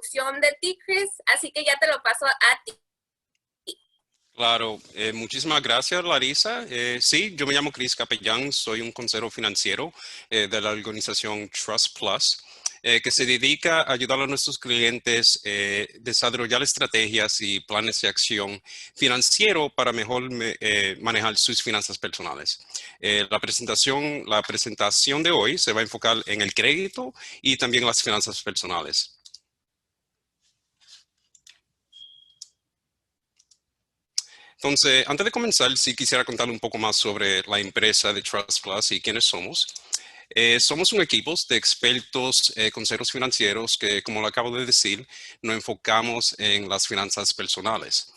introducción de ti, Chris, así que ya te lo paso a ti. Claro, muchísimas gracias, Larisa. Sí, yo me llamo Chris Capellán, soy un consejero financiero de la organización Trust Plus, que se dedica a ayudar a nuestros clientes a desarrollar estrategias y planes de acción financiero para mejor manejar sus finanzas personales. La presentación de hoy se va a enfocar en el crédito y también las finanzas personales. Entonces, antes de comenzar, sí quisiera contarle un poco más sobre la empresa de Trust Plus y quiénes somos. Somos un equipo de expertos consejeros financieros que, como lo acabo de decir, nos enfocamos en las finanzas personales.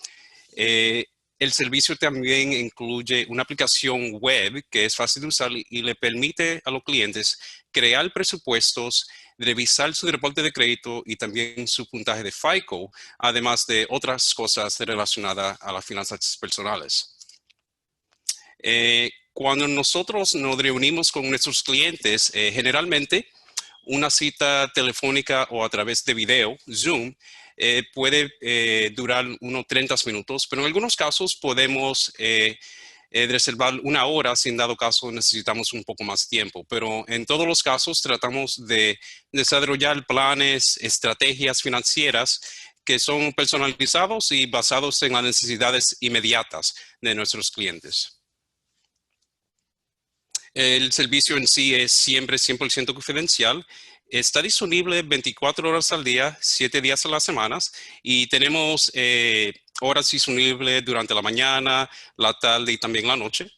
El servicio también incluye una aplicación web que es fácil de usar y le permite a los clientes crear presupuestos, revisar su reporte de crédito y también su puntaje de FICO, además de otras cosas relacionadas a las finanzas personales. Cuando nosotros nos reunimos con nuestros clientes, generalmente una cita telefónica o a través de video, Zoom, puede durar unos 30 minutos, pero en algunos casos podemos reservar una hora si en dado caso necesitamos un poco más tiempo. Pero en todos los casos tratamos de desarrollar planes, estrategias financieras que son personalizados y basados en las necesidades inmediatas de nuestros clientes. El servicio en sí es siempre 100% confidencial. Está disponible 24 horas al día, 7 días a la semana y tenemos horas disponibles durante la mañana, la tarde y también la noche.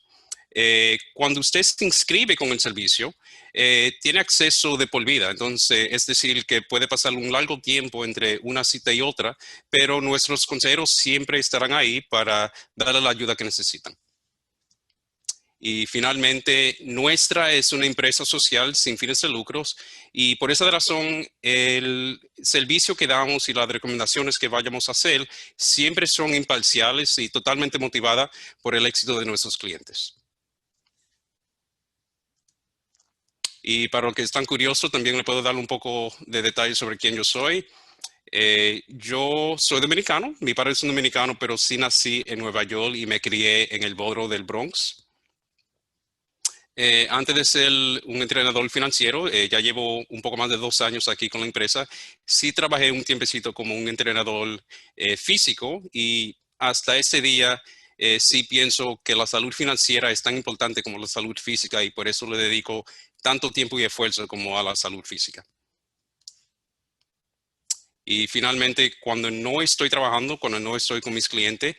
Cuando usted se inscribe con el servicio, tiene acceso de por vida. Entonces, es decir, que puede pasar un largo tiempo entre una cita y otra, pero nuestros consejeros siempre estarán ahí para darle la ayuda que necesitan. Y finalmente, nuestra es una empresa social sin fines de lucros y por esa razón el servicio que damos y las recomendaciones que vayamos a hacer siempre son imparciales y totalmente motivadas por el éxito de nuestros clientes. Y para los que están curiosos, también le puedo dar un poco de detalles sobre quién yo soy. Yo soy dominicano, mi padre es un dominicano, pero sí nací en Nueva York y me crié en el borough del Bronx. Antes de ser un entrenador financiero, ya llevo un poco más de 2 años aquí con la empresa. Sí trabajé un tiempecito como un entrenador físico y hasta ese día sí pienso que la salud financiera es tan importante como la salud física y por eso le dedico tanto tiempo y esfuerzo como a la salud física. Y finalmente, cuando no estoy trabajando, cuando no estoy con mis clientes,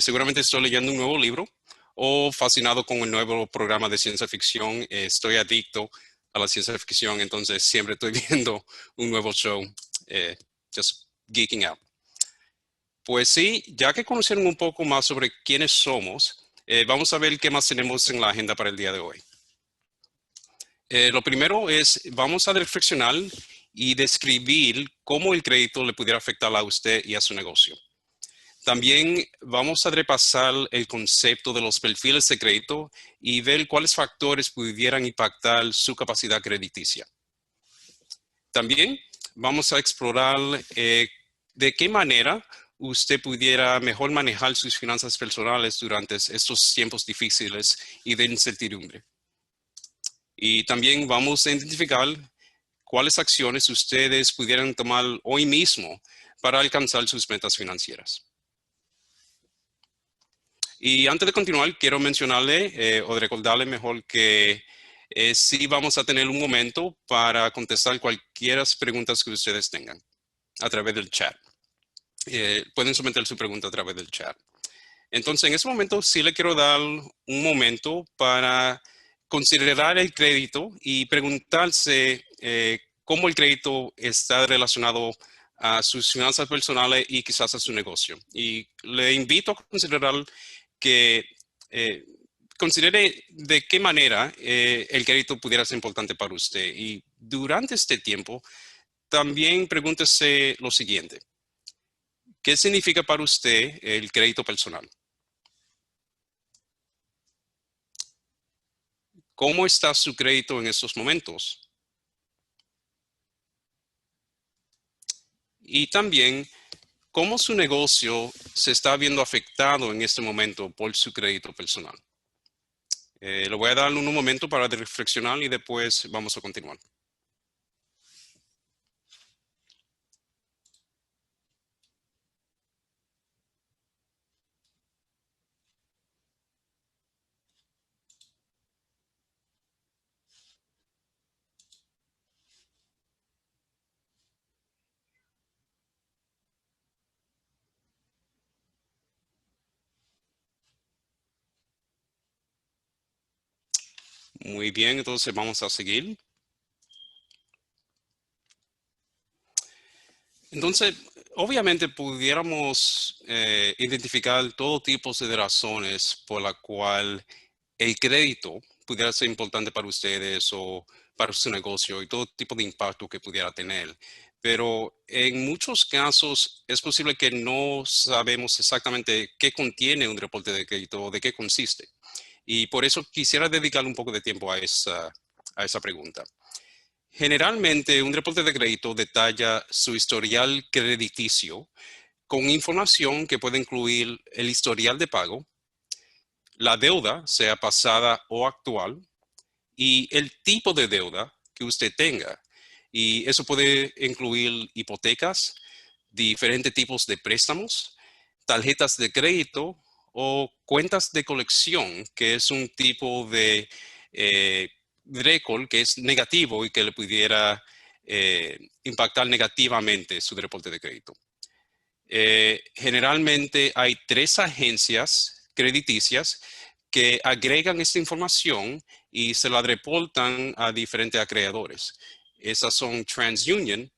seguramente estoy leyendo un nuevo libro o fascinado con el nuevo programa de ciencia ficción. Estoy adicto a la ciencia ficción, entonces siempre estoy viendo un nuevo show, just geeking out. Pues sí, ya que conocieron un poco más sobre quiénes somos, vamos a ver qué más tenemos en la agenda para el día de hoy. Lo primero es, vamos a reflexionar y describir cómo el crédito le pudiera afectar a usted y a su negocio. También vamos a repasar el concepto de los perfiles de crédito y ver cuáles factores pudieran impactar su capacidad crediticia. También vamos a explorar de qué manera usted pudiera mejor manejar sus finanzas personales durante estos tiempos difíciles y de incertidumbre. Y también vamos a identificar cuáles acciones ustedes pudieran tomar hoy mismo para alcanzar sus metas financieras. Y antes de continuar, quiero mencionarle o recordarle mejor que sí vamos a tener un momento para contestar cualquier preguntas que ustedes tengan a través del chat. Pueden someter su pregunta a través del chat. Entonces, en ese momento sí le quiero dar un momento para considerar el crédito y preguntarse cómo el crédito está relacionado a sus finanzas personales y quizás a su negocio. Y le invito a considerar que considere de qué manera el crédito pudiera ser importante para usted. Y durante este tiempo, también pregúntese lo siguiente. ¿Qué significa para usted el crédito personal? ¿Cómo está su crédito en estos momentos? y también cómo su negocio se está viendo afectado en este momento por su crédito personal. Le voy a dar un momento para reflexionar y después vamos a continuar. Muy bien, entonces vamos a seguir. Entonces, obviamente pudiéramos identificar todo tipo de razones por la cual el crédito pudiera ser importante para ustedes o para su negocio y todo tipo de impacto que pudiera tener. Pero en muchos casos es posible que no sabemos exactamente qué contiene un reporte de crédito o de qué consiste. Y por eso quisiera dedicar un poco de tiempo a esa pregunta. Generalmente, un reporte de crédito detalla su historial crediticio con información que puede incluir el historial de pago, la deuda, sea pasada o actual, y el tipo de deuda que usted tenga. Y eso puede incluir hipotecas, diferentes tipos de préstamos, tarjetas de crédito o cuentas de colección, que es un tipo de récord que es negativo y que le pudiera impactar negativamente su reporte de crédito. Generalmente hay 3 agencias crediticias que agregan esta información y se la reportan a diferentes acreedores. Esas son TransUnion,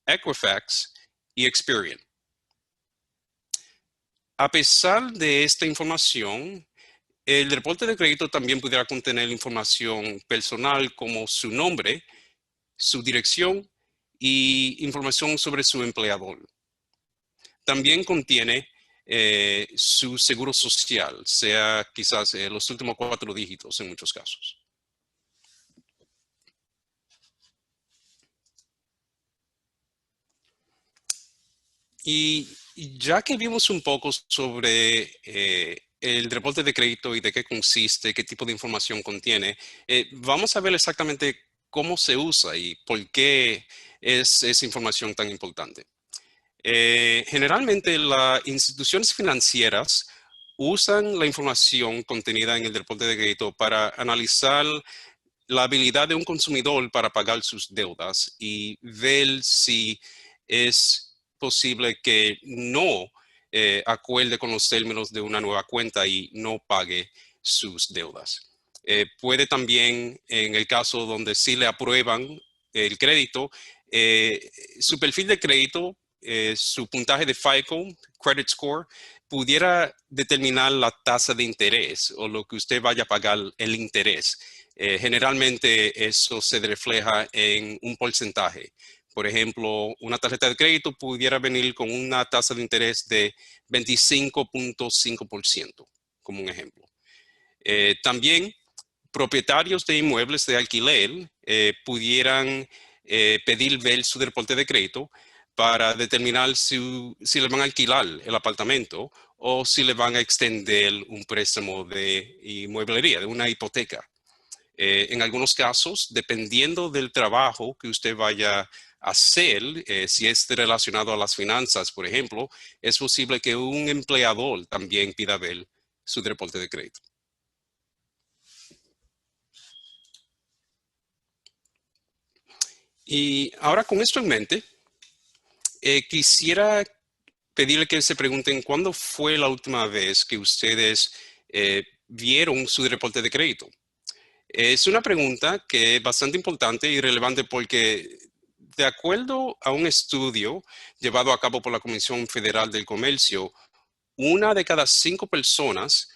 Equifax y Experian. A pesar de esta información, el reporte de crédito también pudiera contener información personal como su nombre, su dirección y información sobre su empleador. También contiene su seguro social, sea quizás los últimos 4 dígitos en muchos casos. Y ya que vimos un poco sobre el reporte de crédito y de qué consiste, qué tipo de información contiene, vamos a ver exactamente cómo se usa y por qué es esa información tan importante. Generalmente las instituciones financieras usan la información contenida en el reporte de crédito para analizar la habilidad de un consumidor para pagar sus deudas y ver si es posible que no acuerde con los términos de una nueva cuenta y no pague sus deudas. Puede también, en el caso donde sí le aprueban el crédito, su perfil de crédito, su puntaje de FICO, credit score, pudiera determinar la tasa de interés o lo que usted vaya a pagar el interés. Generalmente eso se refleja en un porcentaje. Por ejemplo, una tarjeta de crédito pudiera venir con una tasa de interés de 25.5%, como un ejemplo. También propietarios de inmuebles de alquiler pudieran pedir ver su reporte de crédito para determinar si le van a alquilar el apartamento o si le van a extender un préstamo de inmueblería, de una hipoteca. En algunos casos, dependiendo del trabajo que usted vaya a hacer, si es relacionado a las finanzas, por ejemplo, es posible que un empleador también pida ver su reporte de crédito. Y ahora con esto en mente, quisiera pedirle que se pregunten cuándo fue la última vez que ustedes vieron su reporte de crédito. Es una pregunta que es bastante importante y relevante porque, de acuerdo a un estudio llevado a cabo por la Comisión Federal del Comercio, 1 de cada 5 personas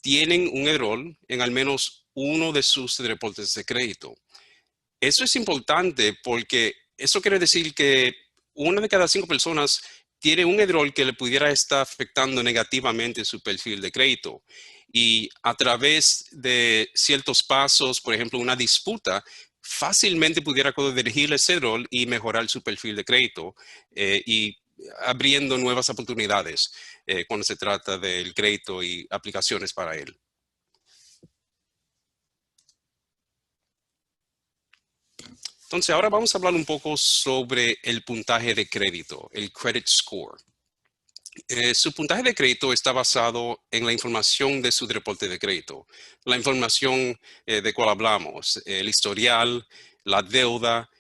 tienen un error en al menos uno de sus reportes de crédito. Eso es importante porque eso quiere decir que 1 de cada 5 personas tiene un error que le pudiera estar afectando negativamente su perfil de crédito. Y a través de ciertos pasos, por ejemplo, una disputa, fácilmente pudiera corregir ese rol y mejorar su perfil de crédito y abriendo nuevas oportunidades cuando se trata del crédito y aplicaciones para él. Entonces, ahora vamos a hablar un poco sobre el puntaje de crédito, el credit score. Su puntaje de crédito está basado en la información de su reporte de crédito, la información de cual hablamos, el historial, la deuda,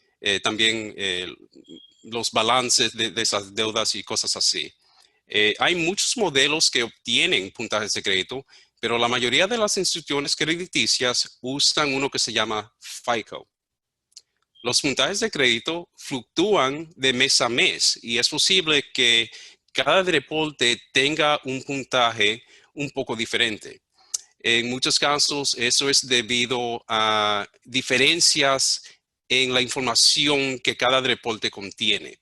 también los balances de esas deudas y cosas así. Hay muchos modelos que obtienen puntajes de crédito, pero la mayoría de las instituciones crediticias usan uno que se llama FICO. Los puntajes de crédito fluctúan de mes a mes y es posible que cada reporte tenga un puntaje un poco diferente. En muchos casos, eso es debido a diferencias en la información que cada reporte contiene.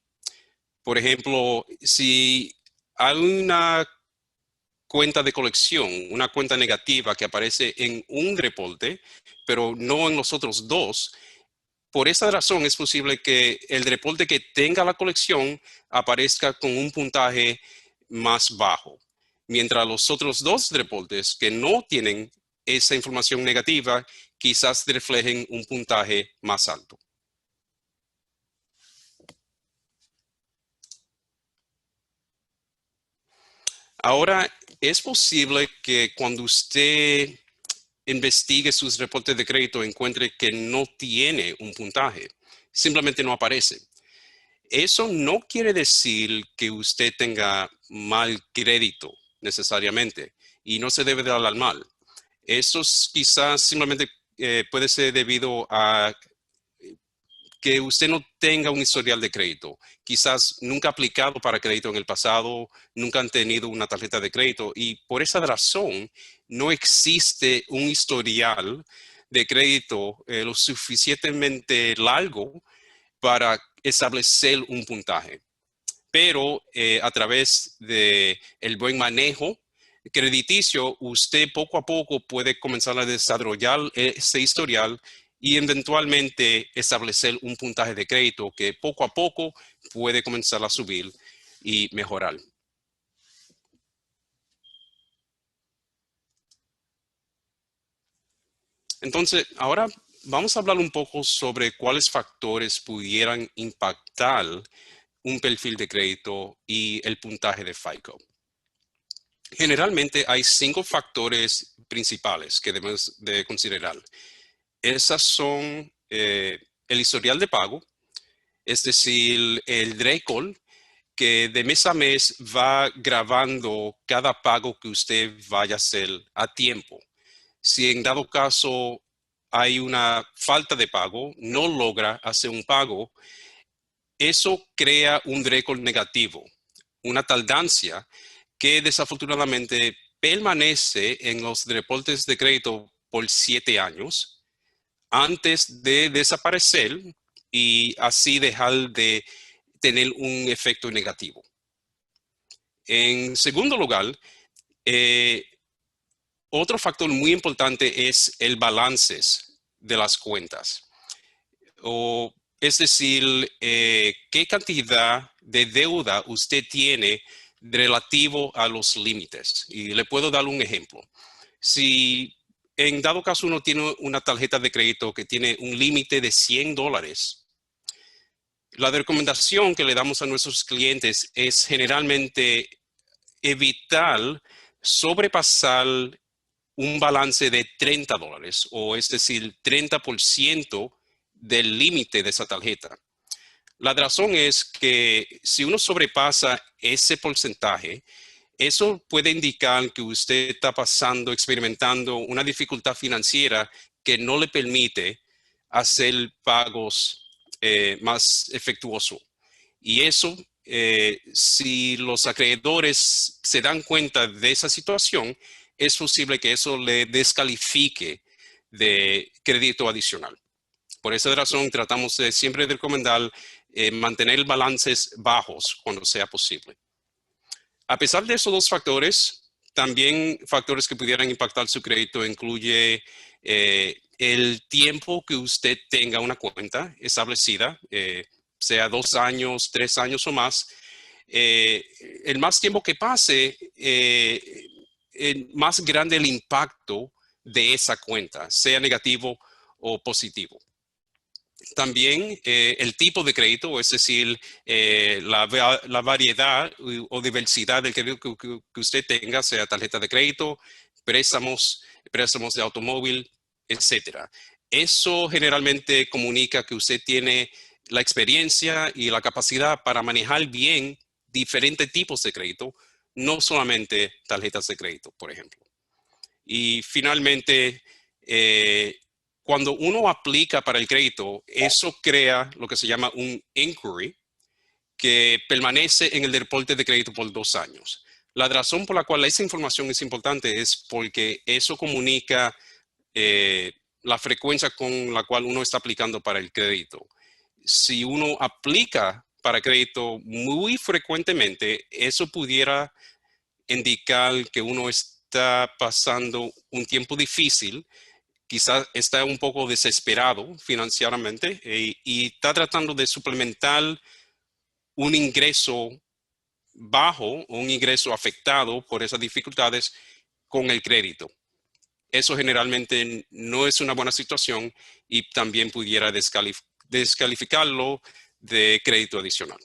Por ejemplo, si hay una cuenta de colección, una cuenta negativa que aparece en un reporte, pero no en los otros dos, por esa razón es posible que el reporte que tenga la colección aparezca con un puntaje más bajo, mientras los otros dos reportes que no tienen esa información negativa quizás reflejen un puntaje más alto. Ahora, es posible que cuando usted investigue sus reportes de crédito encuentre que no tiene un puntaje, simplemente no aparece. Eso no quiere decir que usted tenga mal crédito necesariamente y no se debe de alarmar. Eso quizás simplemente puede ser debido a que usted no tenga un historial de crédito. Quizás nunca ha aplicado para crédito en el pasado, nunca han tenido una tarjeta de crédito y por esa razón no existe un historial de crédito lo suficientemente largo para establecer un puntaje. Pero a través de el buen manejo crediticio, usted poco a poco puede comenzar a desarrollar ese historial y eventualmente establecer un puntaje de crédito que poco a poco puede comenzar a subir y mejorar. Entonces, ahora vamos a hablar un poco sobre cuáles factores pudieran impactar un perfil de crédito y el puntaje de FICO. Generalmente hay 5 factores principales que debemos de considerar. Esas son el historial de pago, es decir, el récord que de mes a mes va grabando cada pago que usted vaya a hacer a tiempo. Si en dado caso hay una falta de pago, no logra hacer un pago, eso crea un récord negativo, una tardancia que desafortunadamente permanece en los reportes de crédito por 7 años antes de desaparecer y así dejar de tener un efecto negativo. En segundo lugar, otro factor muy importante es el balance de las cuentas. Es decir, qué cantidad de deuda usted tiene relativo a los límites. Y le puedo dar un ejemplo. Si en dado caso uno tiene una tarjeta de crédito que tiene un límite de $100, la recomendación que le damos a nuestros clientes es generalmente evitar sobrepasar un balance de $30, o es decir, 30% del límite de esa tarjeta. La razón es que si uno sobrepasa ese porcentaje, eso puede indicar que usted está experimentando una dificultad financiera que no le permite hacer pagos más efectuosos. Y eso, si los acreedores se dan cuenta de esa situación, es posible que eso le descalifique de crédito adicional. Por esa razón, tratamos de siempre recomendar mantener balances bajos cuando sea posible. A pesar de esos 2 factores, también factores que pudieran impactar su crédito incluye el tiempo que usted tenga una cuenta establecida, sea 2 años, 3 años o más, el más tiempo que pase, el más grande el impacto de esa cuenta, sea negativo o positivo. También el tipo de crédito, es decir, la variedad o diversidad del crédito que usted tenga, sea tarjeta de crédito, préstamos, préstamos de automóvil, etcétera. Eso generalmente comunica que usted tiene la experiencia y la capacidad para manejar bien diferentes tipos de crédito, no solamente tarjetas de crédito, por ejemplo. Y finalmente, cuando uno aplica para el crédito, eso crea lo que se llama un inquiry que permanece en el reporte de crédito por 2 años. La razón por la cual esa información es importante es porque eso comunica la frecuencia con la cual uno está aplicando para el crédito. Si uno aplica para crédito muy frecuentemente, eso pudiera indicar que uno está pasando un tiempo difícil, quizás está un poco desesperado financieramente y está tratando de suplementar un ingreso bajo o un ingreso afectado por esas dificultades con el crédito. Eso generalmente no es una buena situación y también pudiera descalificarlo de crédito adicional.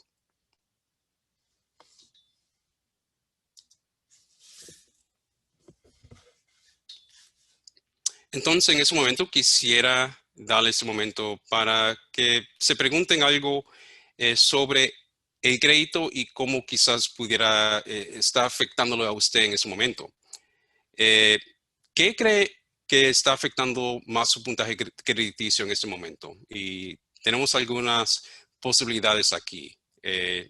Entonces, en ese momento quisiera darle ese momento para que se pregunten algo sobre el crédito y cómo quizás pudiera estar afectándolo a usted en ese momento. ¿Qué cree que está afectando más su puntaje crediticio en este momento? Y tenemos algunas posibilidades aquí.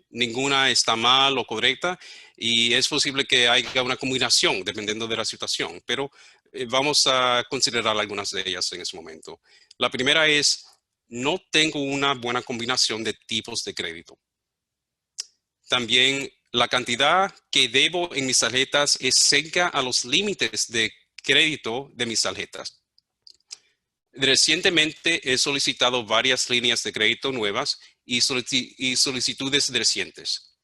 Ninguna está mal o correcta y es posible que haya una combinación dependiendo de la situación, pero vamos a considerar algunas de ellas en este momento. La primera es, no tengo una buena combinación de tipos de crédito. También la cantidad que debo en mis tarjetas es cerca a los límites de crédito de mis tarjetas. Recientemente he solicitado varias líneas de crédito nuevas y solicitudes recientes.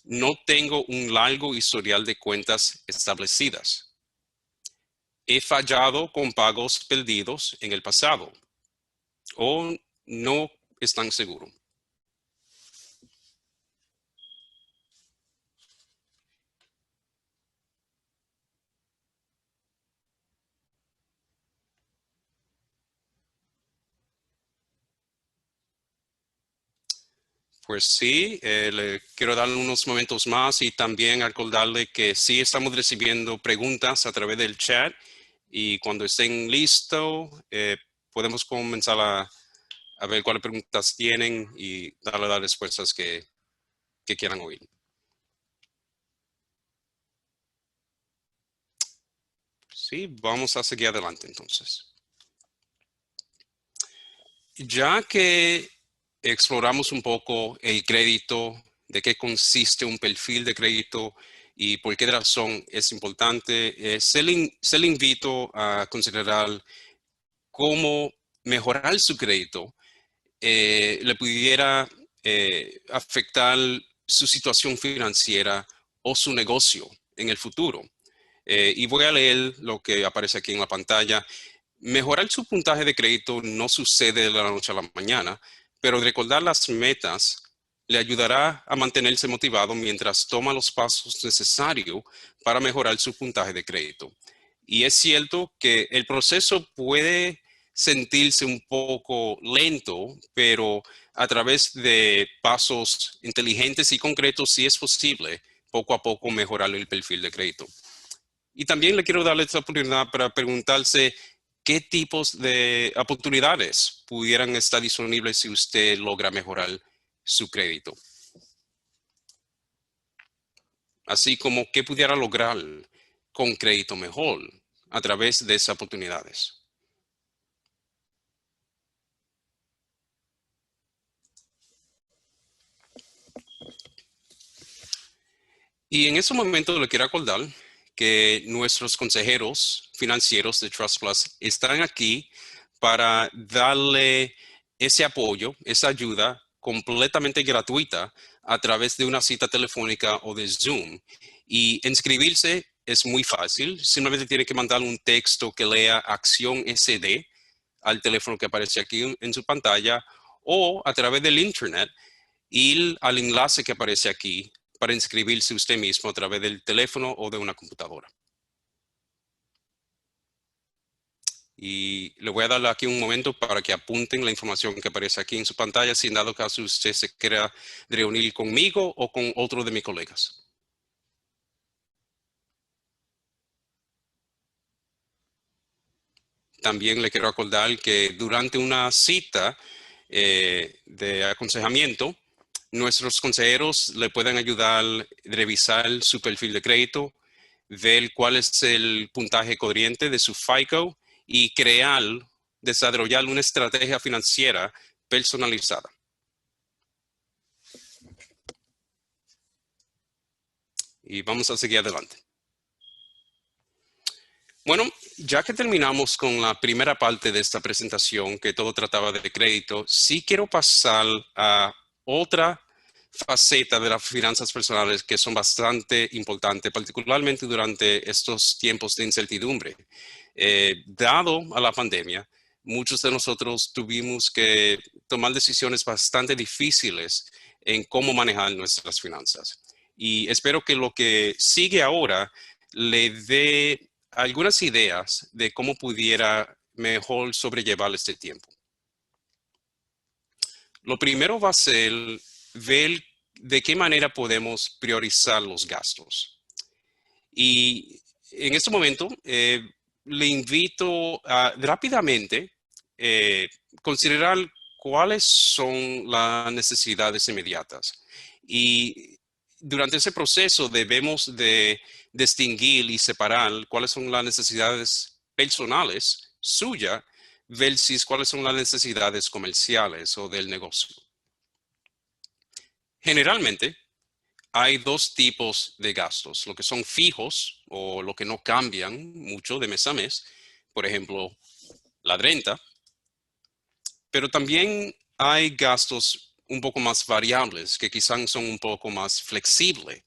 No tengo un largo historial de cuentas establecidas. He fallado con pagos perdidos en el pasado o no están seguros. Pues sí, le quiero darle unos momentos más y también recordarle que sí estamos recibiendo preguntas a través del chat y cuando estén listos podemos comenzar a ver cuáles preguntas tienen y darle las respuestas que quieran oír. Sí, vamos a seguir adelante entonces. Ya que exploramos un poco el crédito, de qué consiste un perfil de crédito y por qué razón es importante, se le invito a considerar cómo mejorar su crédito le pudiera afectar su situación financiera o su negocio en el futuro. Y voy a leer lo que aparece aquí en la pantalla. Mejorar su puntaje de crédito no sucede de la noche a la mañana, pero recordar las metas le ayudará a mantenerse motivado mientras toma los pasos necesarios para mejorar su puntaje de crédito. Y es cierto que el proceso puede sentirse un poco lento, pero a través de pasos inteligentes y concretos sí es posible poco a poco mejorar el perfil de crédito. Y también le quiero darle esta oportunidad para preguntarse qué tipos de oportunidades pudieran estar disponibles si usted logra mejorar su crédito. Así como qué pudiera lograr con crédito mejor a través de esas oportunidades. Y en ese momento le quiero acordar que nuestros consejeros financieros de Trust Plus están aquí para darle ese apoyo, esa ayuda completamente gratuita a través de una cita telefónica o de Zoom. Y inscribirse es muy fácil. Simplemente tiene que mandar un texto que lea Acción SD al teléfono que aparece aquí en su pantalla o a través del internet ir al enlace que aparece aquí para inscribirse usted mismo a través del teléfono o de una computadora. Y le voy a dar aquí un momento para que apunten la información que aparece aquí en su pantalla, si en dado caso usted se quiera reunir conmigo o con otro de mis colegas. También le quiero acordar que durante una cita de aconsejamiento, nuestros consejeros le pueden ayudar a revisar su perfil de crédito, ver cuál es el puntaje corriente de su FICO y desarrollar una estrategia financiera personalizada. Y vamos a seguir adelante. Bueno, ya que terminamos con la primera parte de esta presentación, que todo trataba de crédito, sí quiero pasar a otra faceta de las finanzas personales que son bastante importantes, particularmente durante estos tiempos de incertidumbre. Dado a la pandemia, muchos de nosotros tuvimos que tomar decisiones bastante difíciles en cómo manejar nuestras finanzas. Y espero que lo que sigue ahora le dé algunas ideas de cómo pudiera mejor sobrellevar este tiempo. Lo primero va a ser ver de qué manera podemos priorizar los gastos. Y en este momento le invito a rápidamente considerar cuáles son las necesidades inmediatas. Y durante ese proceso debemos de distinguir y separar cuáles son las necesidades personales suyas versus cuáles son las necesidades comerciales o del negocio. Generalmente, hay dos tipos de gastos, lo que son fijos o lo que no cambian mucho de mes a mes, por ejemplo, la renta, pero también hay gastos un poco más variables que quizás son un poco más flexibles,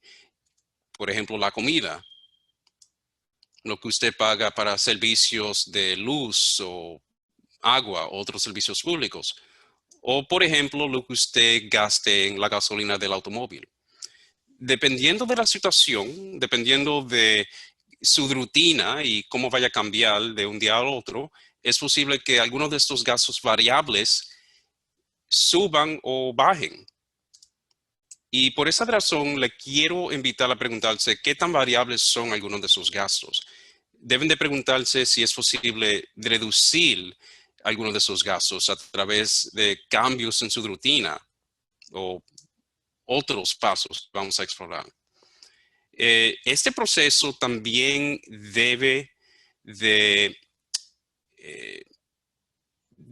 por ejemplo, la comida, lo que usted paga para servicios de luz o agua, otros servicios públicos, o por ejemplo, lo que usted gaste en la gasolina del automóvil. Dependiendo de la situación, dependiendo de su rutina y cómo vaya a cambiar de un día al otro, es posible que algunos de estos gastos variables suban o bajen. Y por esa razón le quiero invitar a preguntarse qué tan variables son algunos de sus gastos. Deben de preguntarse si es posible reducir algunos de esos gastos a través de cambios en su rutina o otros pasos que vamos a explorar. Este proceso también de, eh,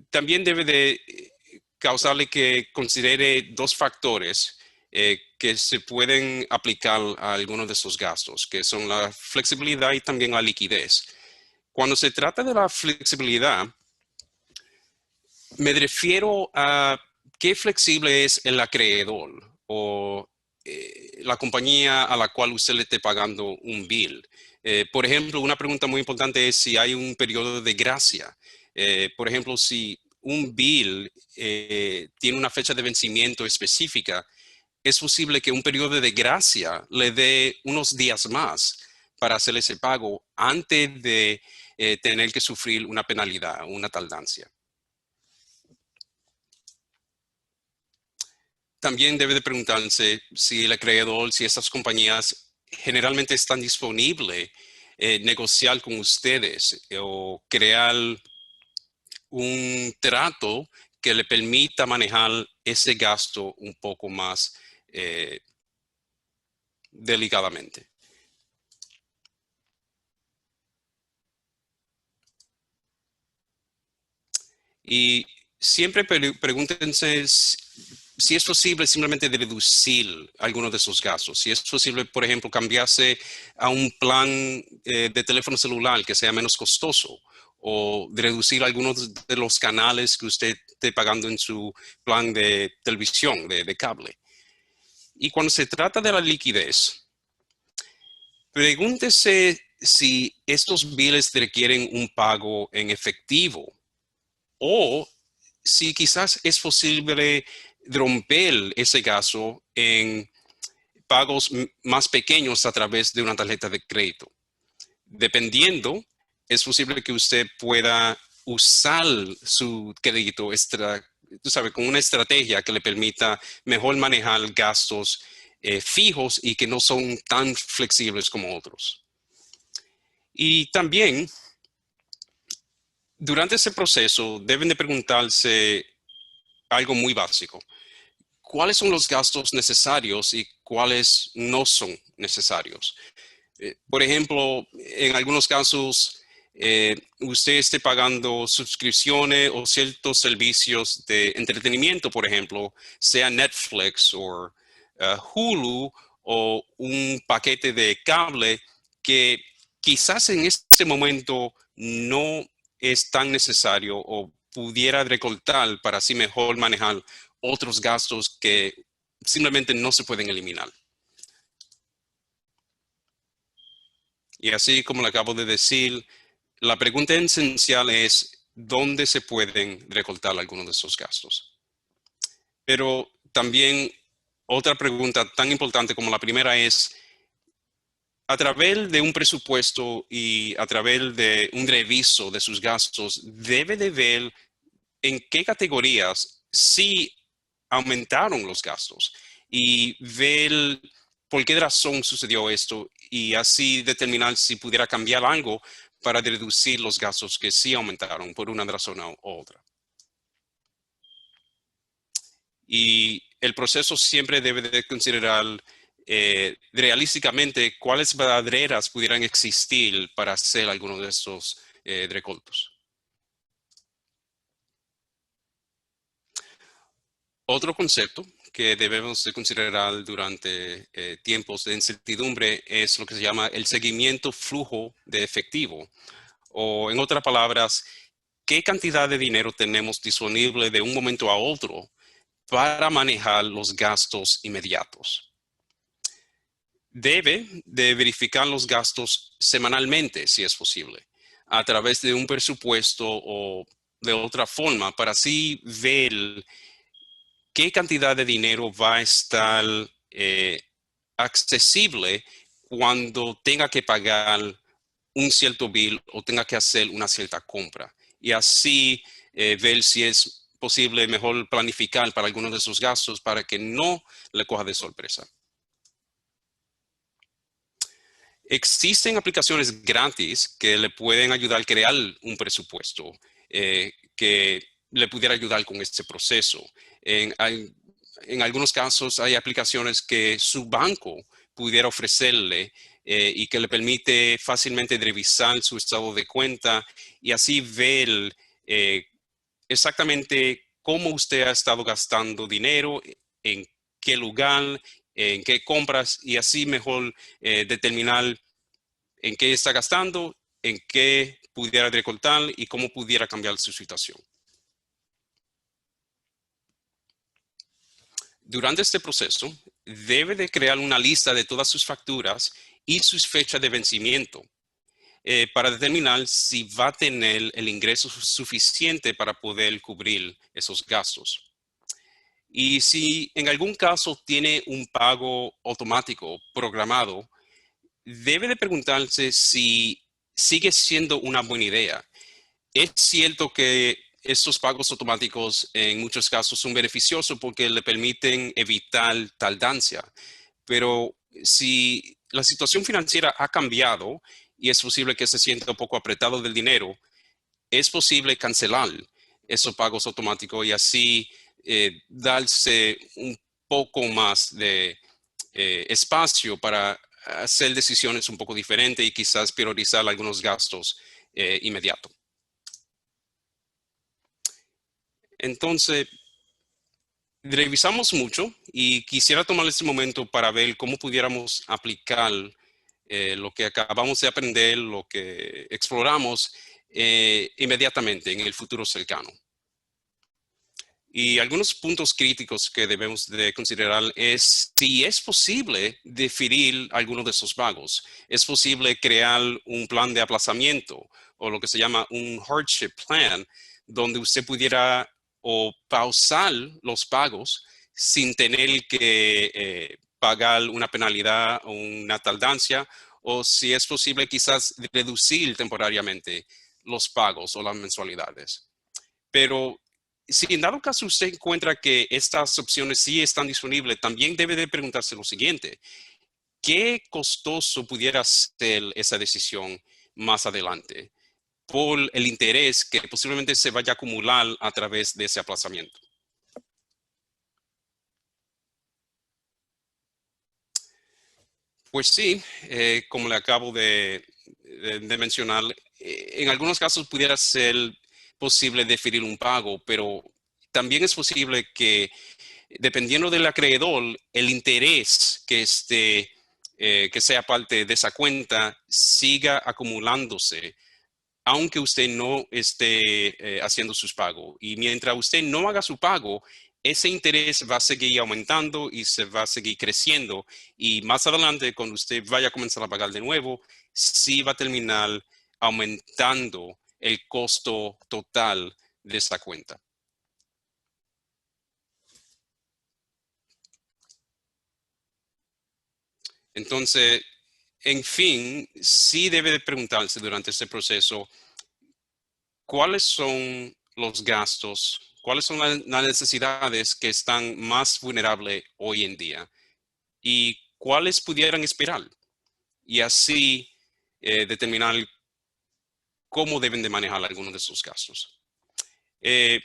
también debe de causarle que considere dos factores que se pueden aplicar a algunos de esos gastos, que son la flexibilidad y también la liquidez. Cuando se trata de la flexibilidad, me refiero a qué flexible es el acreedor o la compañía a la cual usted le esté pagando un bill. Por ejemplo, una pregunta muy importante es si hay un periodo de gracia. Por ejemplo, si un bill tiene una fecha de vencimiento específica, es posible que un periodo de gracia le dé unos días más para hacer ese pago antes de tener que sufrir una penalidad, una tardancia. También debe de preguntarse si el acreedor, si estas compañías generalmente están disponibles negociar con ustedes o crear un trato que le permita manejar ese gasto un poco más delicadamente. Y siempre pregúntense si es posible simplemente de reducir algunos de esos gastos. Si es posible, por ejemplo, cambiarse a un plan de teléfono celular que sea menos costoso o de reducir algunos de los canales que usted esté pagando en su plan de televisión, de cable. Y cuando se trata de la liquidez, pregúntese si estos biles requieren un pago en efectivo o si quizás es posible romper ese gasto en pagos más pequeños a través de una tarjeta de crédito. Dependiendo, es posible que usted pueda usar su crédito tú sabes, con una estrategia que le permita mejor manejar gastos fijos y que no son tan flexibles como otros. Y también, durante ese proceso, deben de preguntarse algo muy básico. ¿Cuáles son los gastos necesarios y cuáles no son necesarios? Por ejemplo, en algunos casos, usted esté pagando suscripciones o ciertos servicios de entretenimiento, por ejemplo, sea Netflix o Hulu o un paquete de cable que quizás en este momento no es tan necesario o pudiera recortar para así mejor manejar otros gastos que simplemente no se pueden eliminar. Y así como le acabo de decir, la pregunta esencial es dónde se pueden recortar algunos de esos gastos. Pero también otra pregunta tan importante como la primera es, a través de un presupuesto y a través de un reviso de sus gastos, debe de ver en qué categorías sí aumentaron los gastos y ver por qué razón sucedió esto y así determinar si pudiera cambiar algo para reducir los gastos que sí aumentaron por una razón u otra. Y el proceso siempre debe de considerar realísticamente cuáles barreras pudieran existir para hacer alguno de estos recortes. Otro concepto que debemos de considerar durante tiempos de incertidumbre es lo que se llama el seguimiento flujo de efectivo. O en otras palabras, ¿qué cantidad de dinero tenemos disponible de un momento a otro para manejar los gastos inmediatos? Debe de verificar los gastos semanalmente, si es posible, a través de un presupuesto o de otra forma, para así ver qué cantidad de dinero va a estar accesible cuando tenga que pagar un cierto bill o tenga que hacer una cierta compra. Y así ver si es posible mejor planificar para algunos de esos gastos para que no le coja de sorpresa. Existen aplicaciones gratis que le pueden ayudar a crear un presupuesto que le pudiera ayudar con este proceso. En algunos casos hay aplicaciones que su banco pudiera ofrecerle y que le permite fácilmente revisar su estado de cuenta y así ver exactamente cómo usted ha estado gastando dinero, en qué lugar, en qué compras y así mejor determinar en qué está gastando, en qué pudiera recortar y cómo pudiera cambiar su situación. Durante este proceso, debe de crear una lista de todas sus facturas y sus fechas de vencimiento para determinar si va a tener el ingreso suficiente para poder cubrir esos gastos. Y si en algún caso tiene un pago automático programado, debe de preguntarse si sigue siendo una buena idea. Es cierto que estos pagos automáticos en muchos casos son beneficiosos porque le permiten evitar tardancia, pero si la situación financiera ha cambiado y es posible que se sienta un poco apretado del dinero, es posible cancelar esos pagos automáticos y así darse un poco más de espacio para hacer decisiones un poco diferentes y quizás priorizar algunos gastos inmediatos. Entonces, Revisamos mucho y quisiera tomar este momento para ver cómo pudiéramos aplicar lo que acabamos de aprender, lo que exploramos inmediatamente en el futuro cercano. Y algunos puntos críticos que debemos de considerar es si es posible definir algunos de esos pagos. Es posible crear un plan de aplazamiento o lo que se llama un hardship plan, donde usted pudiera o pausar los pagos sin tener que pagar una penalidad o una tardancia, o si es posible quizás reducir temporariamente los pagos o las mensualidades. Pero si en dado caso usted encuentra que estas opciones sí están disponibles, también debe de preguntarse lo siguiente: ¿qué costoso pudiera ser esa decisión más adelante por el interés que posiblemente se vaya a acumular a través de ese aplazamiento? Pues sí, como le acabo de mencionar, en algunos casos pudiera ser posible definir un pago, pero también es posible que, dependiendo del acreedor, el interés que sea parte de esa cuenta siga acumulándose, aunque usted no esté haciendo sus pagos. Y mientras usted no haga su pago, ese interés va a seguir aumentando y se va a seguir creciendo. Y más adelante, cuando usted vaya a comenzar a pagar de nuevo, sí va a terminar aumentando el costo total de esa cuenta. Entonces, en fin, sí debe de preguntarse durante este proceso cuáles son los gastos, cuáles son las necesidades que están más vulnerables hoy en día y cuáles pudieran esperar, y así determinar cómo deben de manejar algunos de esos gastos. Eh,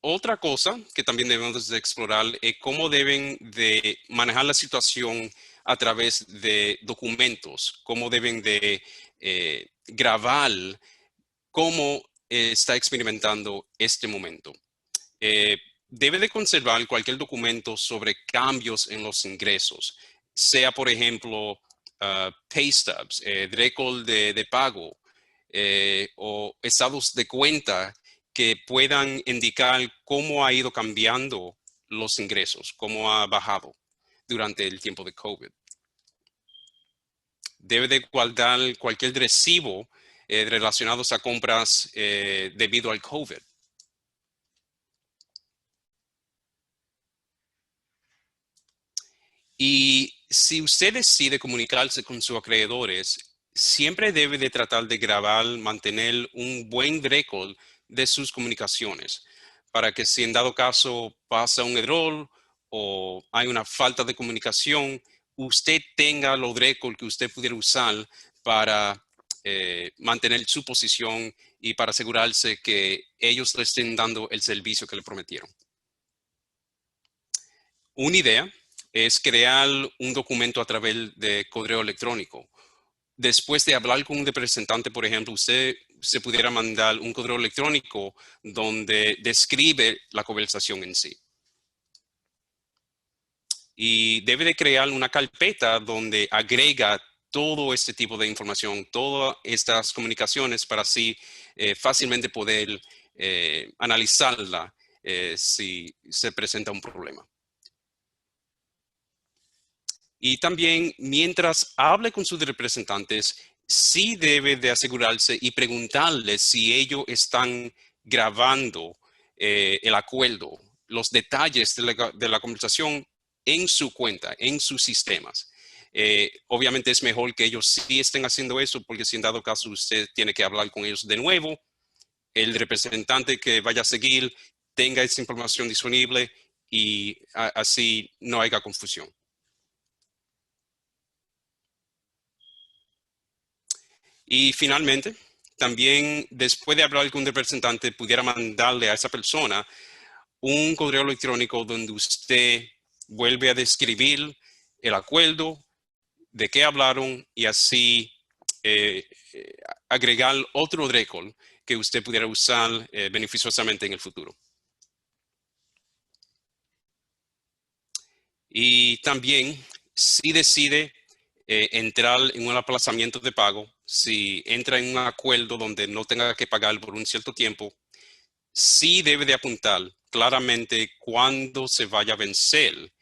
Otra cosa que también debemos de explorar es cómo deben de manejar la situación a través de documentos, cómo deben de grabar cómo está experimentando este momento. Eh, Debe de conservar cualquier documento sobre cambios en los ingresos, sea por ejemplo pay stubs, récord de pago o estados de cuenta que puedan indicar cómo ha ido cambiando los ingresos, cómo ha bajado durante el tiempo de COVID. Debe de guardar cualquier recibo relacionados a compras debido al COVID. Y si usted decide comunicarse con sus acreedores, siempre debe de tratar de grabar, mantener un buen récord de sus comunicaciones, para que si en dado caso pasa un error o hay una falta de comunicación, usted tenga los récords que usted pudiera usar para mantener su posición y para asegurarse que ellos le estén dando el servicio que le prometieron. Una idea es crear un documento a través de correo electrónico. Después de hablar con un representante, por ejemplo, usted se pudiera mandar un correo electrónico donde describe la conversación en sí. Y debe de crear una carpeta donde agrega todo este tipo de información, todas estas comunicaciones, para así fácilmente poder analizarla si se presenta un problema. Y también, mientras hable con sus representantes, sí debe de asegurarse y preguntarles si ellos están grabando el acuerdo, los detalles de la conversación en su cuenta, en sus sistemas. Obviamente es mejor que ellos sí estén haciendo eso, porque si en dado caso usted tiene que hablar con ellos de nuevo, el representante que vaya a seguir tenga esa información disponible y así no haya confusión. Y finalmente, también después de hablar con un representante, pudiera mandarle a esa persona un correo electrónico donde usted vuelve a describir el acuerdo, de qué hablaron, y así eh, eh, agregar otro récord que usted pudiera usar beneficiosamente en el futuro. Y también, si decide entrar en un aplazamiento de pago, si entra en un acuerdo donde no tenga que pagar por un cierto tiempo, sí debe de apuntar claramente cuándo se vaya a vencer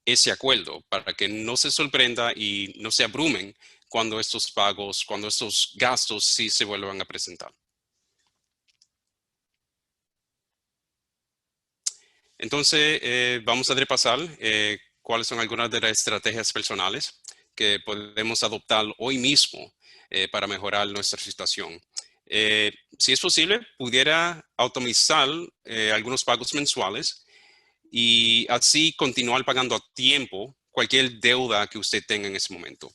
ese acuerdo para que no se sorprenda y no se abrumen cuando estos pagos, cuando estos gastos sí se vuelvan a presentar. Entonces, vamos a repasar cuáles son algunas de las estrategias personales que podemos adoptar hoy mismo para mejorar nuestra situación. Si es posible, pudiera automatizar algunos pagos mensuales y así continuar pagando a tiempo cualquier deuda que usted tenga en ese momento.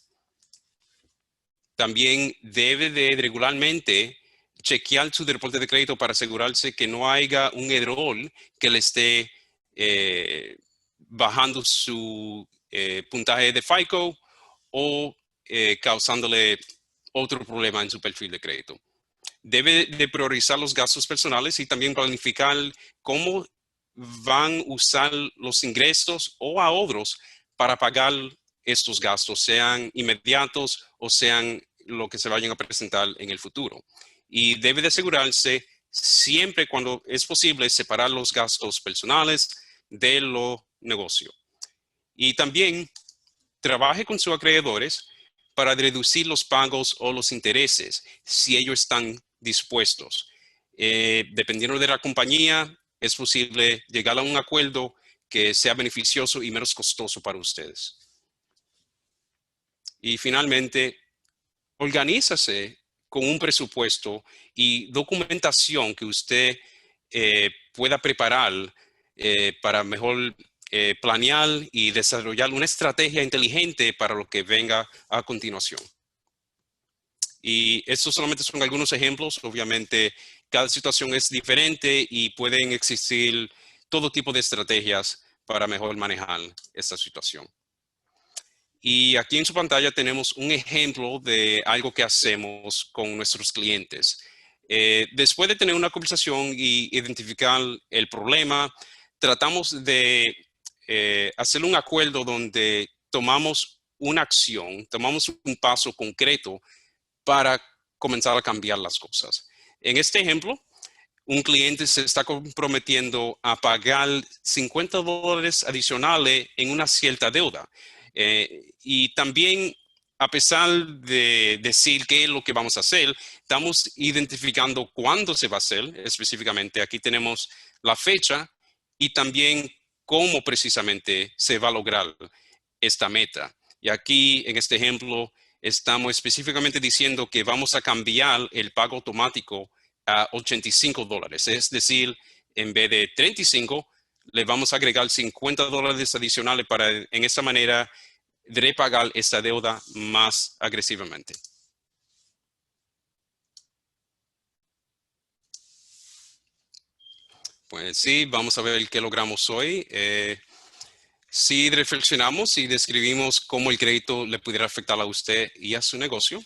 También debe de regularmente chequear su reporte de crédito para asegurarse que no haya un error que le esté bajando su puntaje de FICO o causándole otro problema en su perfil de crédito. Debe de priorizar los gastos personales y también planificar cómo van a usar los ingresos o ahorros para pagar estos gastos, sean inmediatos o sean lo que se vayan a presentar en el futuro. Y debe de asegurarse siempre cuando es posible separar los gastos personales de lo negocio. Y también trabaje con sus acreedores para reducir los pagos o los intereses si ellos están dispuestos. Dependiendo de la compañía, es posible llegar a un acuerdo que sea beneficioso y menos costoso para ustedes. Y finalmente, organízase con un presupuesto y documentación que usted pueda preparar para mejor planear y desarrollar una estrategia inteligente para lo que venga a continuación. Y estos solamente son algunos ejemplos. Obviamente, cada situación es diferente y pueden existir todo tipo de estrategias para mejor manejar esta situación. Y aquí en su pantalla tenemos un ejemplo de algo que hacemos con nuestros clientes. Después de tener una conversación y identificar el problema, tratamos de hacer un acuerdo donde tomamos una acción, tomamos un paso concreto para comenzar a cambiar las cosas. En este ejemplo, un cliente se está comprometiendo a pagar $50 adicionales en una cierta deuda. Y también, a pesar de decir qué es lo que vamos a hacer, estamos identificando cuándo se va a hacer específicamente. Aquí tenemos la fecha y también cómo precisamente se va a lograr esta meta. Y aquí, en este ejemplo, estamos específicamente diciendo que vamos a cambiar el pago automático a $85. Es decir, en vez de 35, le vamos a agregar $50 adicionales para, en esta manera, repagar esta deuda más agresivamente. Pues sí, vamos a ver qué logramos hoy. Si reflexionamos y describimos cómo el crédito le pudiera afectar a usted y a su negocio.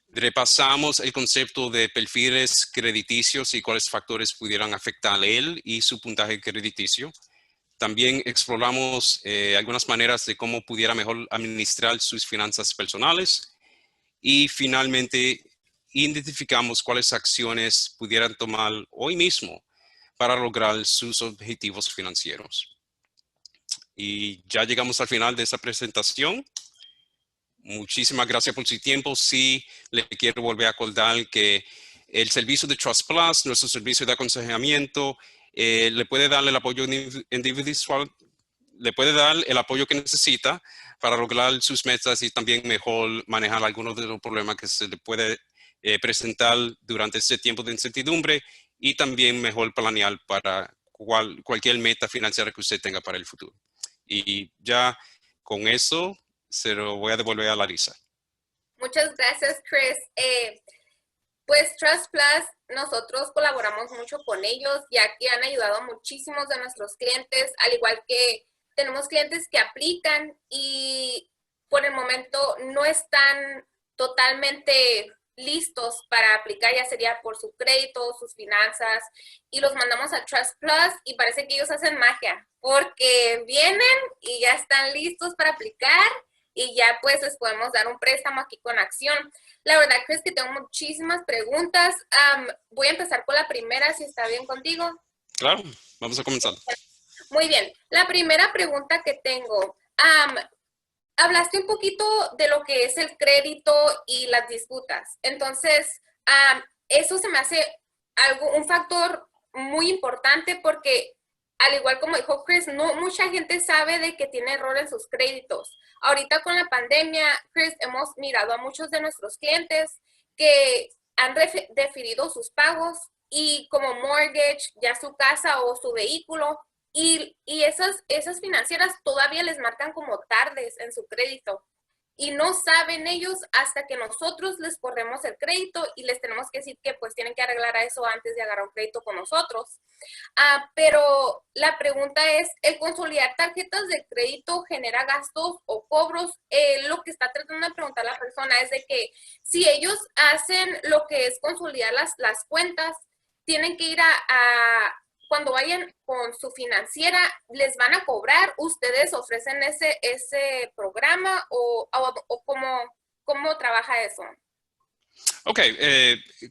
Repasamos el concepto de perfiles crediticios y cuáles factores pudieran afectar a él y su puntaje crediticio. También exploramos algunas maneras de cómo pudiera mejor administrar sus finanzas personales. Y finalmente, identificamos cuáles acciones pudieran tomar hoy mismo para lograr sus objetivos financieros. Y ya llegamos al final de esta presentación. Muchísimas gracias por su tiempo. Sí, le quiero volver a acordar que el servicio de Trust Plus, nuestro servicio de aconsejamiento, le puede dar el apoyo individual, le puede dar el apoyo que necesita para lograr sus metas y también mejor manejar algunos de los problemas que se le puede presentar durante este tiempo de incertidumbre y también mejor planear para cualquier meta financiera que usted tenga para el futuro. Y ya con eso se lo voy a devolver a Larisa. Muchas gracias, Chris. Pues Trust Plus, nosotros colaboramos mucho con ellos, ya que han ayudado a muchísimos de nuestros clientes, al igual que tenemos clientes que aplican y por el momento no están totalmente listos para aplicar, ya sería por su crédito, sus finanzas, y los mandamos a Trust Plus y parece que ellos hacen magia, porque vienen y ya están listos para aplicar y ya pues les podemos dar un préstamo aquí con acción. La verdad que es que tengo muchísimas preguntas. Voy a empezar con la primera, si está bien contigo. Claro, vamos a comenzar. Muy bien. La primera pregunta que tengo, hablaste un poquito de lo que es el crédito y las disputas. Entonces, eso se me hace un factor muy importante porque, al igual como dijo Chris, no mucha gente sabe de que tiene error en sus créditos. Ahorita con la pandemia, Chris, hemos mirado a muchos de nuestros clientes que han definido sus pagos y como mortgage, ya su casa o su vehículo, y esas financieras todavía les marcan como tardes en su crédito. Y no saben ellos hasta que nosotros les corremos el crédito y les tenemos que decir que pues tienen que arreglar a eso antes de agarrar un crédito con nosotros. Pero la pregunta es, ¿el consolidar tarjetas de crédito genera gastos o cobros? Lo que está tratando de preguntar la persona es de que si ellos hacen lo que es consolidar las cuentas, tienen que ir cuando vayan con su financiera, ¿les van a cobrar? ¿Ustedes ofrecen ese programa o cómo trabaja eso? Ok,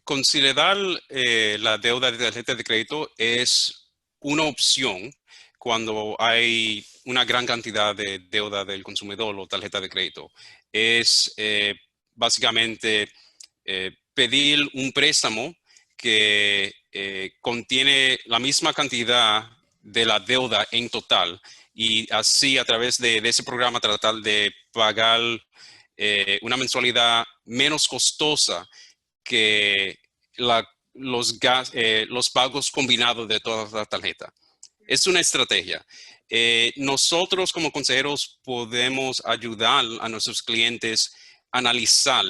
considerar la deuda de tarjeta de crédito es una opción cuando hay una gran cantidad de deuda del consumidor o tarjeta de crédito. Es básicamente pedir un préstamo que contiene la misma cantidad de la deuda en total y así a través de ese programa tratar de pagar una mensualidad menos costosa que los pagos combinados de todas las tarjetas. Es una estrategia. Nosotros como consejeros podemos ayudar a nuestros clientes a analizar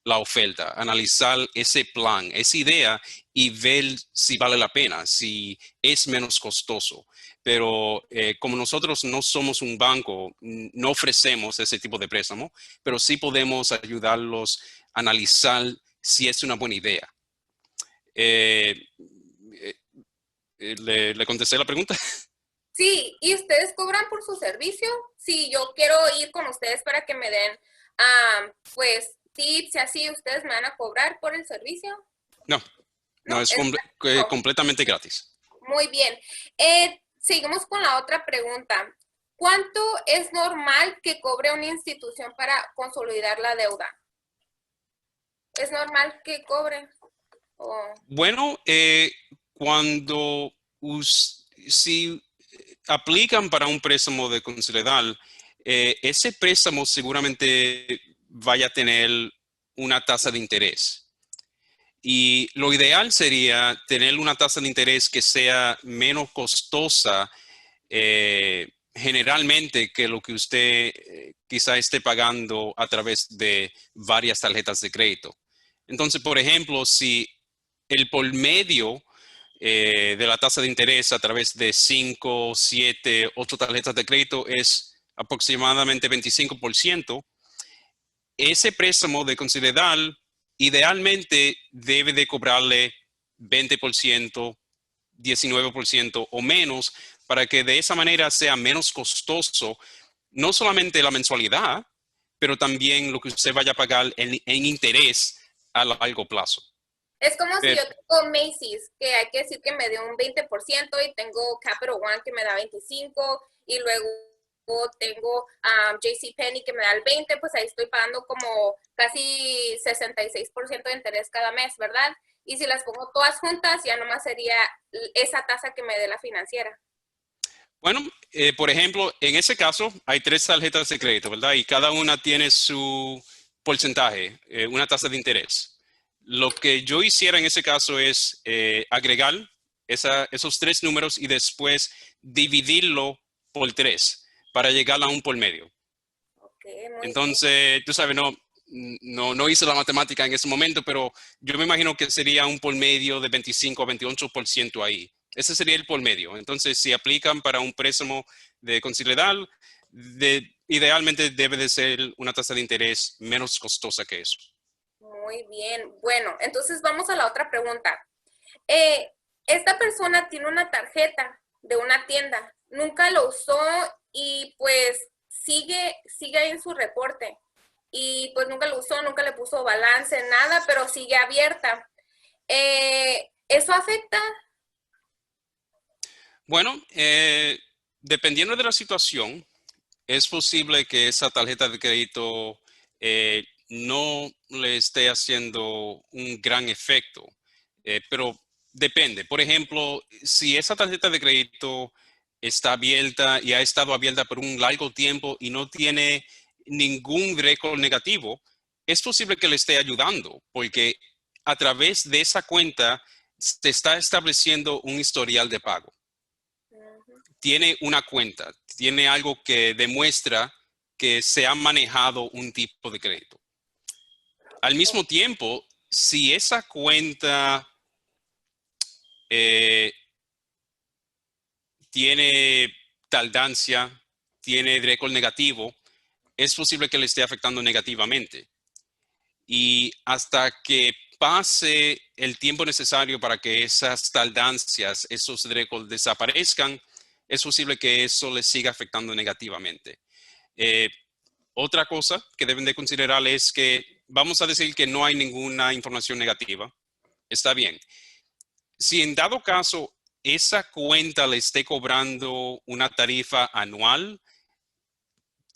la oferta, analizar ese plan, esa idea y ver si vale la pena, si es menos costoso. Pero como nosotros no somos un banco, no ofrecemos ese tipo de préstamo, pero sí podemos ayudarlos a analizar si es una buena idea. ¿Le contesté la pregunta? Sí, ¿y ustedes cobran por su servicio? Si yo quiero ir con ustedes para que me den, pues, tips y así, ¿ustedes me van a cobrar por el servicio? No, no, es completamente gratis. Muy bien. Seguimos con la otra pregunta. ¿Cuánto es normal que cobre una institución para consolidar la deuda? ¿Es normal que cobre? Bueno, cuando si aplican para un préstamo de consolidar, ese préstamo seguramente vaya a tener una tasa de interés. Y lo ideal sería tener una tasa de interés que sea menos costosa generalmente que lo que usted quizá esté pagando a través de varias tarjetas de crédito. Entonces, por ejemplo, si el por medio de la tasa de interés a través de 5, 7, 8 tarjetas de crédito es aproximadamente 25%, ese préstamo de considerar idealmente debe de cobrarle 20%, 19% o menos para que de esa manera sea menos costoso, no solamente la mensualidad, pero también lo que usted vaya a pagar en interés a largo plazo. Es como si yo tengo Macy's, que hay que decir que me dio un 20% y tengo Capital One que me da 25% y luego tengo JCPenney que me da el 20%, pues ahí estoy pagando como casi 66% de interés cada mes, ¿verdad? Y si las pongo todas juntas, ya nomás sería esa tasa que me dé la financiera. Bueno, por ejemplo, en ese caso hay 3 tarjetas de crédito, ¿verdad? Y cada una tiene su porcentaje, una tasa de interés. Lo que yo hiciera en ese caso es agregar esos 3 números y después dividirlo por 3 para llegar a un por medio. Okay, entonces, tú sabes, no hice la matemática en ese momento, pero yo me imagino que sería un por medio de 25 a 28% ahí. Ese sería el por medio. Entonces, si aplican para un préstamo de considerar, idealmente debe de ser una tasa de interés menos costosa que eso. Muy bien. Bueno, entonces vamos a la otra pregunta. Esta persona tiene una tarjeta de una tienda, nunca lo usó y pues sigue ahí en su reporte. Y pues nunca lo usó, nunca le puso balance, nada, pero sigue abierta. ¿Eso afecta? Bueno, dependiendo de la situación, es posible que esa tarjeta de crédito no le esté haciendo un gran efecto, pero depende. Por ejemplo, si esa tarjeta de crédito está abierta y ha estado abierta por un largo tiempo y no tiene ningún récord negativo, es posible que le esté ayudando, porque a través de esa cuenta se está estableciendo un historial de pago. Tiene una cuenta, tiene algo que demuestra que se ha manejado un tipo de crédito. Al mismo tiempo, si esa cuenta tiene tardancia, tiene récord negativo, es posible que le esté afectando negativamente. Y hasta que pase el tiempo necesario para que esas tardancias, esos récords desaparezcan, es posible que eso le siga afectando negativamente. Otra cosa que deben de considerar es que vamos a decir que no hay ninguna información negativa. Está bien. Si en dado caso esa cuenta le esté cobrando una tarifa anual,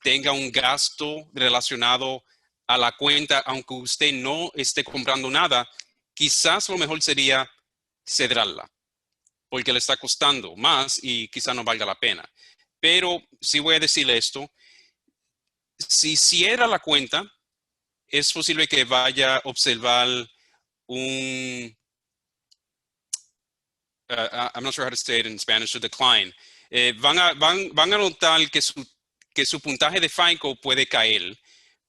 tenga un gasto relacionado a la cuenta, aunque usted no esté comprando nada, quizás lo mejor sería cerrarla, porque le está costando más y quizás no valga la pena. Pero sí voy a decirle esto, si cierra la cuenta, es posible que vaya a observar un, I'm not sure how to say it in Spanish, a decline. Van a notar que su puntaje de FICO puede caer,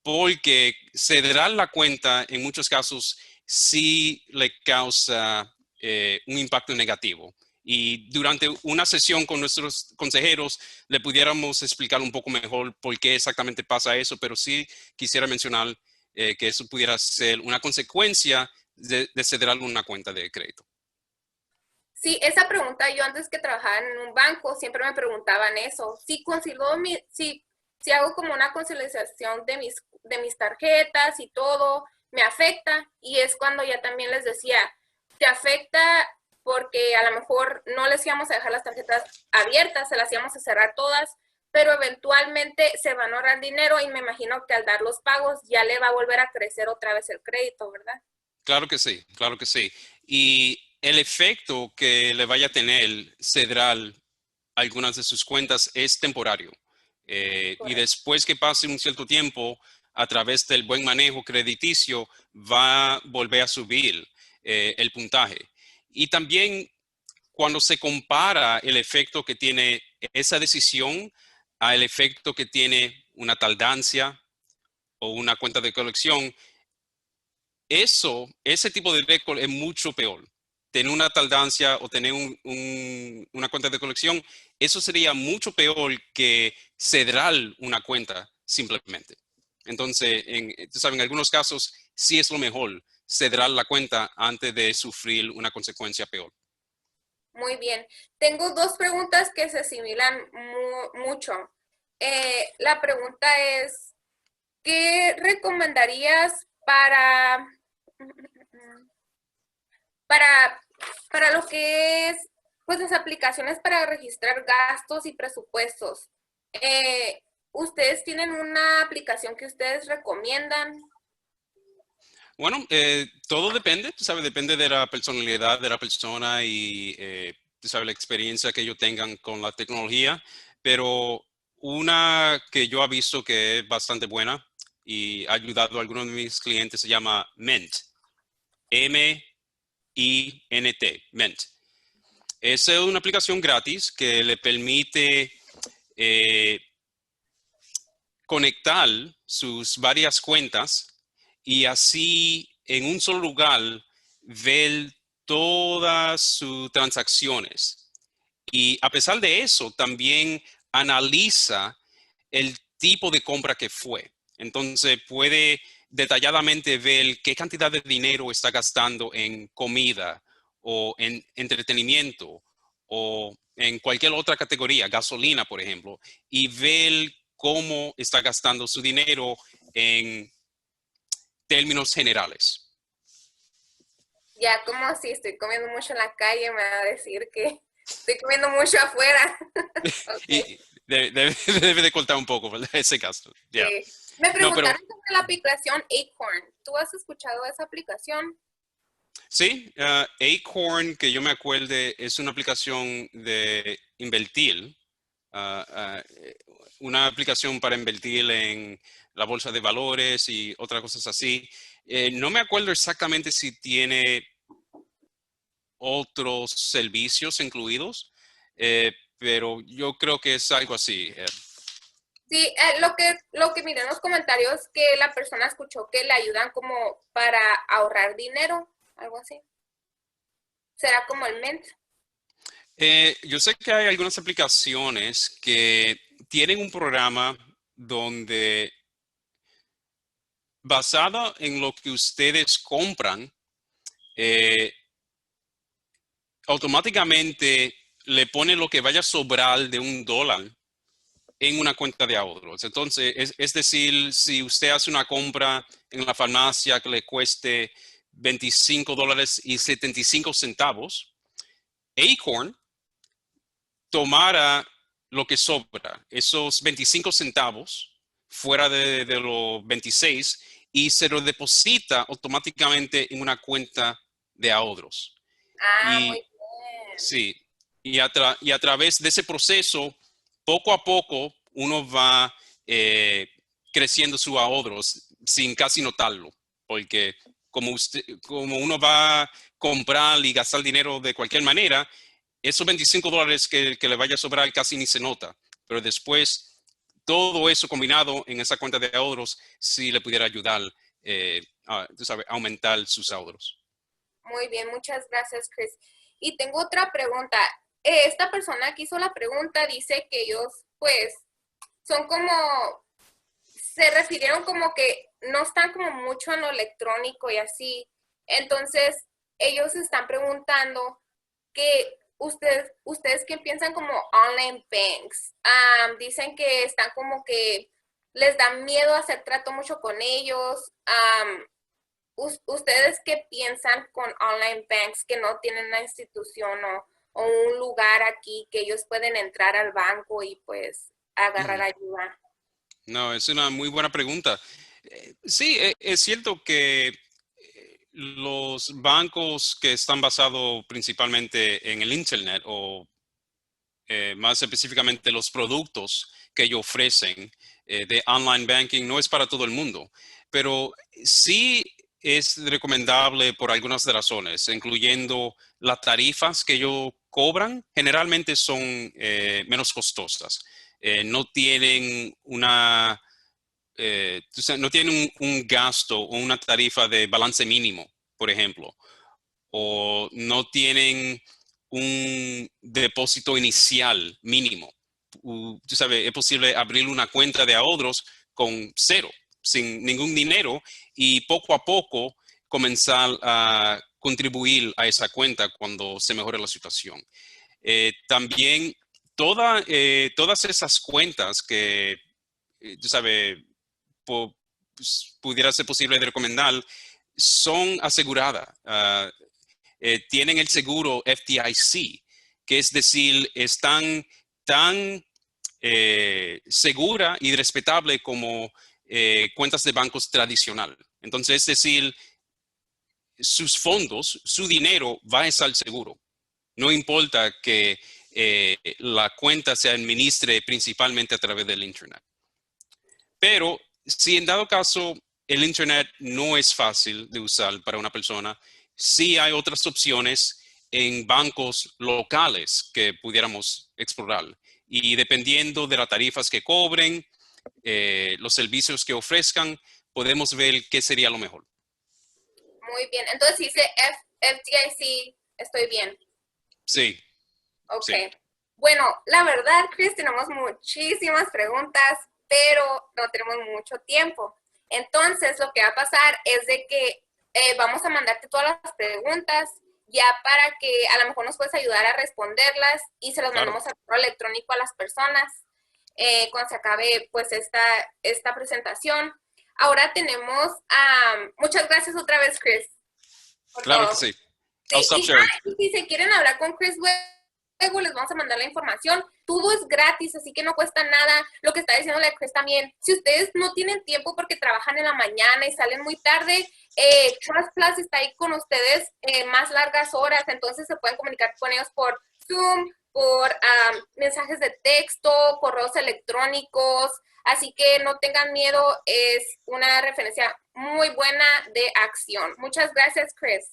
porque ceder la cuenta en muchos casos sí le causa un impacto negativo. Y durante una sesión con nuestros consejeros le pudiéramos explicar un poco mejor por qué exactamente pasa eso, pero sí quisiera mencionar que eso pudiera ser una consecuencia de ceder una cuenta de crédito. Sí, esa pregunta yo antes que trabajaba en un banco siempre me preguntaban eso. Si hago como una consolidación de mis tarjetas y todo, me afecta. Y es cuando ya también les decía, te afecta porque a lo mejor no les íbamos a dejar las tarjetas abiertas, se las íbamos a cerrar todas, pero eventualmente se van a ahorrar dinero y me imagino que al dar los pagos ya le va a volver a crecer otra vez el crédito, ¿verdad? Claro que sí, claro que sí. Y el efecto que le vaya a tener cedrar algunas de sus cuentas es temporario. Y Correcto. después que pase un cierto tiempo, a través del buen manejo crediticio, va a volver a subir el puntaje. Y también cuando se compara el efecto que tiene esa decisión al efecto que tiene una tardancia o una cuenta de colección, ese tipo de récord es mucho peor. Tener una tardancia o tener una cuenta de colección, eso sería mucho peor que ceder una cuenta simplemente. Entonces, en algunos casos sí es lo mejor ceder la cuenta antes de sufrir una consecuencia peor. Muy bien. Tengo dos preguntas que se asimilan mucho. La pregunta es, ¿qué recomendarías para, para lo que es pues las aplicaciones para registrar gastos y presupuestos? ¿Ustedes tienen una aplicación que ustedes recomiendan? Bueno, todo depende, tú sabes, depende de la personalidad de la persona y, tú sabes, la experiencia que ellos tengan con la tecnología, pero una que yo he visto que es bastante buena y ha ayudado a algunos de mis clientes se llama Mint, M-I-N-T, Mint. Es una aplicación gratis que le permite eh, conectar sus varias cuentas y así en un solo lugar ver todas sus transacciones. Y a pesar de eso, también analiza el tipo de compra que fue. Entonces puede detalladamente ver qué cantidad de dinero está gastando en comida o en entretenimiento o en cualquier otra categoría, gasolina, por ejemplo, y ver cómo está gastando su dinero en términos generales. Ya como si estoy comiendo mucho en la calle, me va a decir que estoy comiendo mucho afuera. Ok, Y debe de cortar un poco, ¿verdad? Ese caso. Ya. sí. Me No, pero preguntaron sobre la aplicación Acorn. ¿Tú has escuchado de esa aplicación? sí, Acorn, que yo me acuerde, es una aplicación de invertir, ah, ah, una aplicación para invertir en la bolsa de valores y otras cosas así. No me acuerdo exactamente si tiene otros servicios incluidos, pero yo creo que es algo así. Sí, lo que miré en los comentarios que la persona escuchó que le ayudan como para ahorrar dinero, algo así. ¿Será como el Mint? Yo sé que hay algunas aplicaciones que tienen un programa donde, basado en lo que ustedes compran, eh, automáticamente le pone lo que vaya a sobrar de $1 en una cuenta de ahorros. Entonces, es decir, si usted hace una compra en la farmacia que le cueste $25.75, Acorn tomara lo que sobra, esos 25 centavos fuera de los 26 y se lo deposita automáticamente en una cuenta de ahorros. Ah, muy Y bien. sí, y a través de ese proceso, poco a poco, uno va eh, creciendo sus ahorros sin casi notarlo, porque como uno va a comprar y gastar dinero de cualquier manera, esos $25 que le vaya a sobrar casi ni se nota, pero después todo eso combinado en esa cuenta de ahorros sí le pudiera ayudar tú sabes, a aumentar sus ahorros. Muy bien, muchas gracias, Chris. Y tengo otra pregunta. Esta persona que hizo la pregunta dice que ellos, pues, son como, se refirieron como que no están como mucho en lo electrónico y así. Entonces, ellos están preguntando que ustedes qué piensan como online banks. Dicen que están como que les da miedo hacer trato mucho con ellos. ¿Ustedes qué piensan con online banks que no tienen una institución o un lugar aquí que ellos pueden entrar al banco y pues agarrar Ujú. ayuda? No, es una muy buena pregunta. Sí, es cierto que los bancos que están basados principalmente en el Internet o más específicamente los productos que ellos ofrecen de online banking no es para todo el mundo, pero sí es recomendable por algunas razones, incluyendo las tarifas que ellos cobran, generalmente son menos costosas. No tienen no tienen un gasto o una tarifa de balance mínimo, por ejemplo, o no tienen un depósito inicial mínimo. Tú sabes, es posible abrir una cuenta de ahorros con cero, sin ningún dinero, y poco a poco comenzar a contribuir a esa cuenta cuando se mejore la situación. También todas esas cuentas que, tú sabes, pudiera ser posible de recomendar, son aseguradas. Tienen el seguro FDIC, que es decir, están tan segura y respetable como cuentas de bancos tradicional. Entonces, es decir, sus fondos, su dinero va a estar seguro. No importa que la cuenta se administre principalmente a través del Internet. Pero si en dado caso el Internet no es fácil de usar para una persona, sí hay otras opciones en bancos locales que pudiéramos explorar. Y dependiendo de las tarifas que cobren, los servicios que ofrezcan, podemos ver qué sería lo mejor. Muy bien. Entonces si dice FDIC, estoy bien. Sí, Ok. sí. Bueno, la verdad, Chris, tenemos muchísimas preguntas, pero no tenemos mucho tiempo. Entonces, lo que va a pasar es de que vamos a mandarte todas las preguntas ya para que a lo mejor nos puedes ayudar a responderlas y se las Claro. mandamos al correo electrónico a las personas cuando se acabe pues esta presentación. Ahora tenemos, muchas gracias otra vez, Chris. Claro que sí. I'll stop Y sharing. si se quieren hablar con Chris luego les vamos a mandar la información. Todo es gratis, así que no cuesta nada. Lo que está diciendo la Chris también. Si ustedes no tienen tiempo porque trabajan en la mañana y salen muy tarde, Trust Plus está ahí con ustedes más largas horas, entonces se pueden comunicar con ellos por Zoom, por mensajes de texto, correos electrónicos. Así que no tengan miedo, es una referencia muy buena de acción. Muchas gracias, Chris.